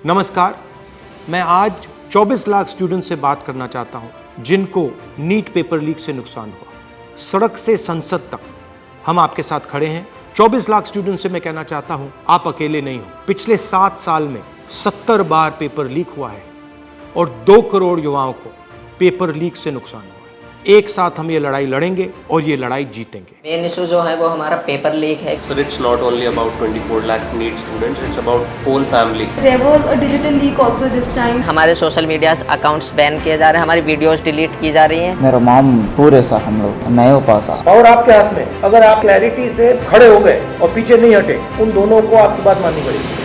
नमस्कार, मैं आज 24 लाख स्टूडेंट से बात करना चाहता हूं जिनको नीट पेपर लीक से नुकसान हुआ। सड़क से संसद तक हम आपके साथ खड़े हैं। 24 लाख स्टूडेंट से मैं कहना चाहता हूं, आप अकेले नहीं हो। पिछले 7 साल में 70 बार पेपर लीक हुआ है और 2 करोड़ युवाओं को पेपर लीक से नुकसान हुआ है। एक साथ हम ये लड़ाई लड़ेंगे और ये लड़ाई जीतेंगे। मेन इशू जो है वो हमारा पेपर लीक है। Sir, it's not only about 24 lakh NEET students, it's about whole family. There was a digital leak also this time. हमारे सोशल मीडिया अकाउंट्स बैन किए जा रहे हैं, हमारी वीडियोस डिलीट की जा रही हैं। मेरा माम पूरे सर हम लोग नहीं हो पाता। और आपके हाथ में, अगर आप क्लैरिटी से खड़े हो गए और पीछे नहीं हटे, उन दोनों को आपकी बात माननी पड़ेगी।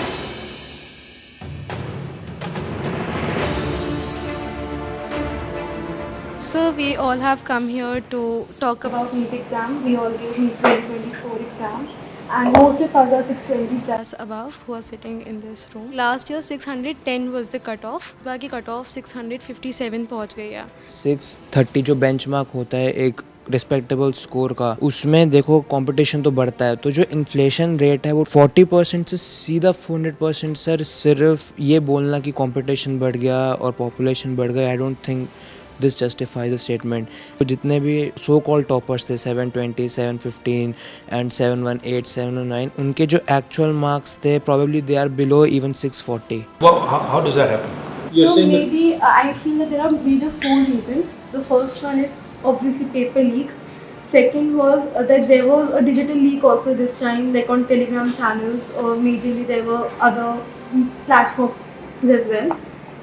So we all have come here to talk about NEET exam. We all gave NEET 2024 exam. And most of us are 620 plus above who are sitting in this room. Last year 610 was the cutoff. बाकी cutoff 657 पहुंच गई है। 630 जो benchmark होता है एक respectable score का, उसमें देखो कंपटीशन तो बढ़ता है। तो जो इन्फ्लेशन रेट है वो 40% से सीधा 400% सर, सिर्फ ये बोलना कि कंपटीशन बढ़ गया और पॉपुलेशन बढ़ गया, I don't think this justifies the statement. तो जितने भी सो कॉल टॉपर्स थे 720, 715 एंड 718, 709, उनके जो एक्चुअल मार्क्स थे probably they are below even 640. How does that happen? So maybe I feel that there are major 4 reasons. The first one is obviously paper leak. Second was that there was a digital leak also this time, like on Telegram channels, or majorly there were other platforms as well.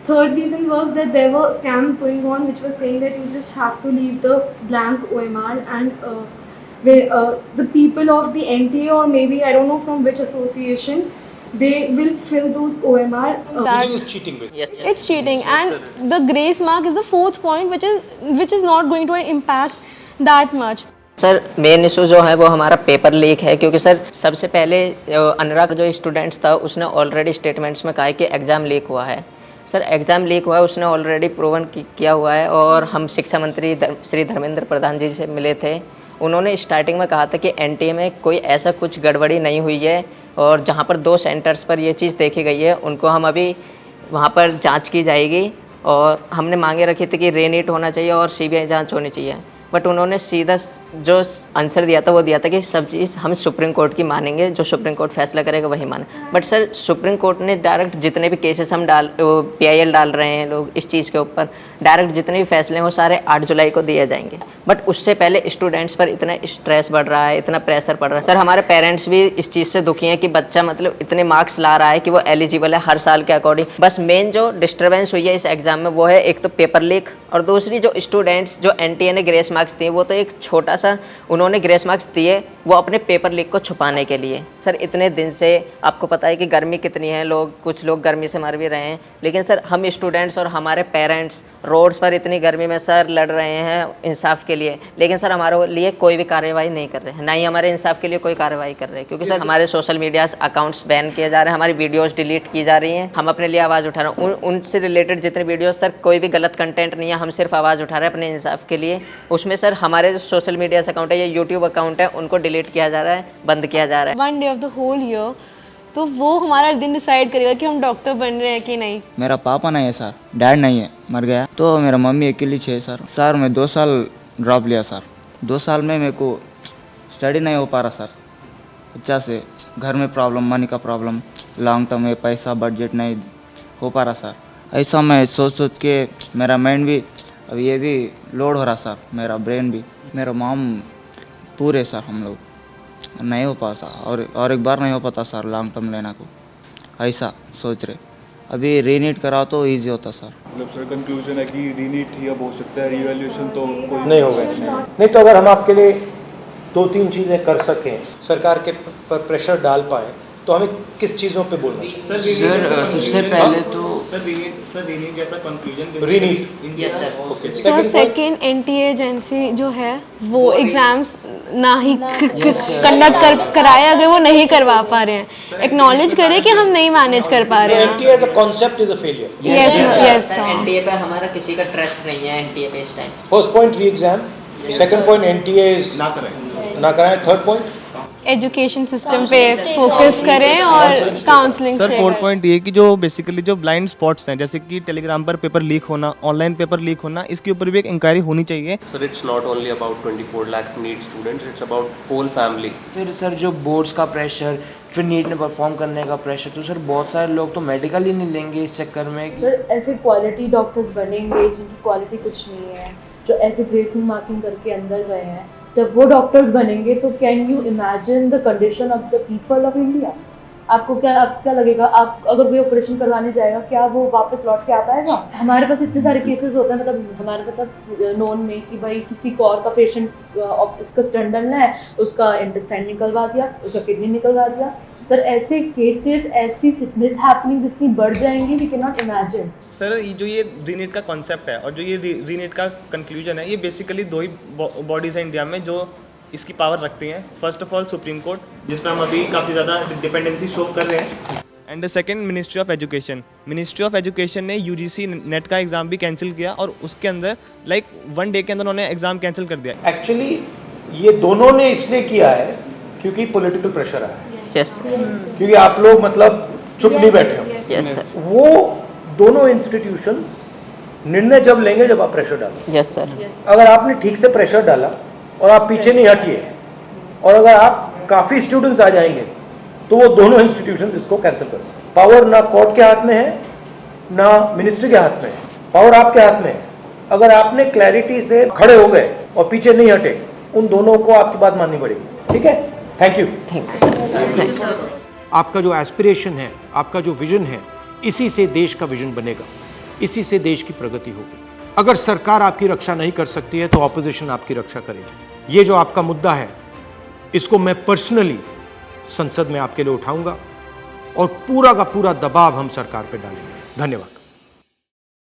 Third reason was that there were scams going on which were saying that you just have to leave the blank OMR and the people of the NTA, or maybe I don't know from which association, they will fill those OMR. Cheating is cheating. Yes. It's cheating, and the grace mark is the 4th point, which is not going to impact that much. Sir main issue जो है वो हमारा paper leak है, क्योंकि sir सबसे पहले अनुराग जो students था उसने ऑलरेडी स्टेटमेंट्स में कहा है कि एग्ज़ाम लीक हुआ है। सर एग्ज़ाम लीक हुआ है, उसने ऑलरेडी प्रूवन किया हुआ है। और हम शिक्षा मंत्री श्री धर्मेंद्र प्रधान जी से मिले थे, उन्होंने स्टार्टिंग में कहा था कि एनटीए में कोई ऐसा कुछ गड़बड़ी नहीं हुई है, और जहां पर 2 सेंटर्स पर ये चीज़ देखी गई है उनको हम अभी वहां पर जांच की जाएगी। और हमने मांगे रखी थी कि रीनीट होना चाहिए और सीबीआई जांच होनी चाहिए, बट उन्होंने सीधा जो आंसर दिया था वो दिया था कि सब चीज़ हम सुप्रीम कोर्ट की मानेंगे, जो सुप्रीम कोर्ट फैसला करेगा वही माने। बट सर सुप्रीम कोर्ट ने डायरेक्ट जितने भी केसेस हम PIL डाल रहे हैं लोग इस चीज़ के ऊपर, डायरेक्ट जितने भी फैसले हैं वो सारे 8 जुलाई को दिए जाएंगे। बट उससे पहले स्टूडेंट्स पर इतना स्ट्रेस बढ़ रहा है, इतना प्रेशर पड़ रहा है। सर हमारे पेरेंट्स भी इस चीज़ से दुखी हैं कि बच्चा मतलब इतने मार्क्स ला रहा है कि वो एलिजिबल है हर साल के अकॉर्डिंग। बस मेन जो डिस्टर्बेंस हुई है इस एग्ज़ाम में वो है एक तो पेपर लीक, और दूसरी जो स्टूडेंट्स जो NTA ने ग्रेस मार्क्स दिए वो तो एक छोटा सा उन्होंने ग्रेस मार्क्स दिए वो अपने पेपर लीक को छुपाने के लिए। सर इतने दिन से आपको पता है कि गर्मी कितनी है, कुछ लोग गर्मी से मर भी रहे हैं, लेकिन सर हम स्टूडेंट्स और हमारे पेरेंट्स रोड्स पर इतनी गर्मी में सर लड़ रहे हैं इंसाफ के लिए, लेकिन सर हमारे लिए कोई भी कार्रवाई नहीं कर रहे हैं, ना ही हमारे इंसाफ के लिए कोई कार्रवाई कर रहे हैं। क्योंकि सर हमारे सोशल मीडिया अकाउंट्स बैन किए जा रहे हैं, हमारी वीडियोस डिलीट की जा रही हैं। हम अपने लिए आवाज़ उठा रहे हैं, उनसे रिलेटेड जितने वीडियोस सर कोई भी गलत कंटेंट नहीं है, हम सिर्फ आवाज़ उठा रहे हैं अपने इंसाफ के लिए। उसमें सर हमारे जो सोशल मीडिया अकाउंट है या यूट्यूब अकाउंट है उनको डिलीट किया जा रहा है, बंद किया जा रहा है। 1 day of the whole year, तो वो हमारा दिन डिसाइड करेगा कि हम डॉक्टर बन रहे हैं कि नहीं। मेरा पापा नहीं है सर, डैड नहीं है, मर गया। तो मेरा मम्मी अकेली है सर। सर मैं 2 साल ड्रॉप लिया सर। 2 साल में मेरे को स्टडी नहीं हो पा रहा सर, अच्छा से घर में प्रॉब्लम, मनी का प्रॉब्लम, लॉन्ग टर्म में पैसा बजट नहीं हो पा रहा सर। ऐसा मैं सोच के मेरा माइंड भी अब ये भी लोड हो रहा सर, मेरा ब्रेन भी। मेरा माम पूरे सर हम लोग नहीं हो पाता, और एक बार नहीं हो पाता सर लॉन्ग टर्म लेना को, ऐसा सोच रहे। अभी रीनीट कराओ तो इजी होता सर। मतलब सर कंक्लूजन है कि रीनीट ही अब हो सकता है, रिवैल्यूएशन तो कोई नहीं होगा। नहीं तो अगर हम आपके लिए 2-3 चीज़ें कर सकें, सरकार के पर प्रेशर डाल पाए, तो हमें किस चीज़ों पे बोलना चाहिए? सर सबसे पहले तो रीनीट जैसा conclusion yes sir. Sir second NTA agency जो है वो एग्जाम्स ना ही कंडक्ट कराए, अगर वो नहीं करवा पा रहे हैं, एक्नॉलेज करें कि हम नहीं मैनेज कर पा रहे हैं। NTA as a concept is a failure. Yes sir NTA पे हमारा किसी का ट्रस्ट नहीं है, NTA पे इस टाइम। फर्स्ट पॉइंट री exam, second point NTA is ना कराएं। थर्ड पॉइंट एजुकेशन सिस्टम पे फोकस करें और काउंसलिंग सर से 4 करें। पॉइंट ये कि जो बेसिकली जो ब्लाइंड स्पॉट्स हैं जैसे कि टेलीग्राम पर पेपर लीक होना, ऑनलाइन पेपर लीक होना, इसके ऊपर भी एक इंक्वायरी होनी चाहिए। Sir, it's not only about 24 lakh NEET students, it's about whole family. फिर सर जो बोर्ड्स का प्रेशर, फिर नीट में परफॉर्म करने का प्रेशर, तो सर बहुत सारे लोग तो मेडिकल ही नहीं लेंगे इस चक्कर में। सर ऐसे क्वालिटी डॉक्टर्स बनेंगे जिनकी क्वालिटी कुछ नहीं है, जो ऐसे ग्रेसिंग मार्किंग करके अंदर गए हैं, जब वो डॉक्टर्स बनेंगे तो can you imagine the condition of the people of India. आपको क्या लगेगा, आप अगर कोई ऑपरेशन करवाने जाएगा, क्या वो वापस लौट के आ पाएगा? हमारे पास इतने सारे केसेस होते हैं, मतलब हमारे मतलब नोन में कि भाई किसी को और का पेशेंट इसका स्टंट डालना है, उसका इंटेस्टाइन निकलवा दिया, उसका किडनी निकलवा दिया। सर ऐसे केसेस, ऐसी मिसहैपनिंग्स इतनी बढ़ जाएंगी, we can not imagine. Sir जो ये रीनीट का कॉन्सेप्ट है और जो ये रीनीट का कंक्लूजन है, ये बेसिकली दो ही बॉडीज़ हैं इंडिया में जो इसकी पावर रखती हैं। First of all supreme court, जिसमें हम अभी काफ़ी ज़्यादा डिपेंडेंसी शो कर रहे हैं, and second ministry of education. Ministry of education ने यूजीसी नेट का एग्ज़ाम भी कैंसिल किया और उसके अंदर लाइक 1 डे के अंदर उन्होंने एग्ज़ाम कैंसिल कर दिया। एक्चुअली ये दोनों ने इसलिए किया है क्योंकि पॉलिटिकल प्रेशर आया है, यस क्योंकि आप लोग मतलब चुप नहीं बैठे हो। यस सर, वो दोनों इंस्टीट्यूशंस निर्णय जब लेंगे जब आप प्रेशर डालो। यस सर, अगर आपने ठीक से प्रेशर डाला और आप पीछे नहीं हटिए, और अगर आप काफ़ी स्टूडेंट्स आ जाएंगे तो वो दोनों इंस्टीट्यूशंस इसको कैंसिल करो। पावर ना कोर्ट के हाथ में है ना मिनिस्ट्री के हाथ में है, पावर आपके हाथ में है। अगर आपने क्लैरिटी से खड़े हो गए और पीछे नहीं हटे, उन दोनों को आपकी बात माननी पड़ेगी। ठीक है, थैंक यू। आपका जो एस्पिरेशन है, आपका जो विजन है, इसी से देश का विजन बनेगा, इसी से देश की प्रगति होगी। अगर सरकार आपकी रक्षा नहीं कर सकती है तो ऑपोजिशन आपकी रक्षा करेगी। ये जो आपका मुद्दा है, इसको मैं पर्सनली संसद में आपके लिए उठाऊंगा और पूरा का पूरा दबाव हम सरकार पे डालेंगे। धन्यवाद।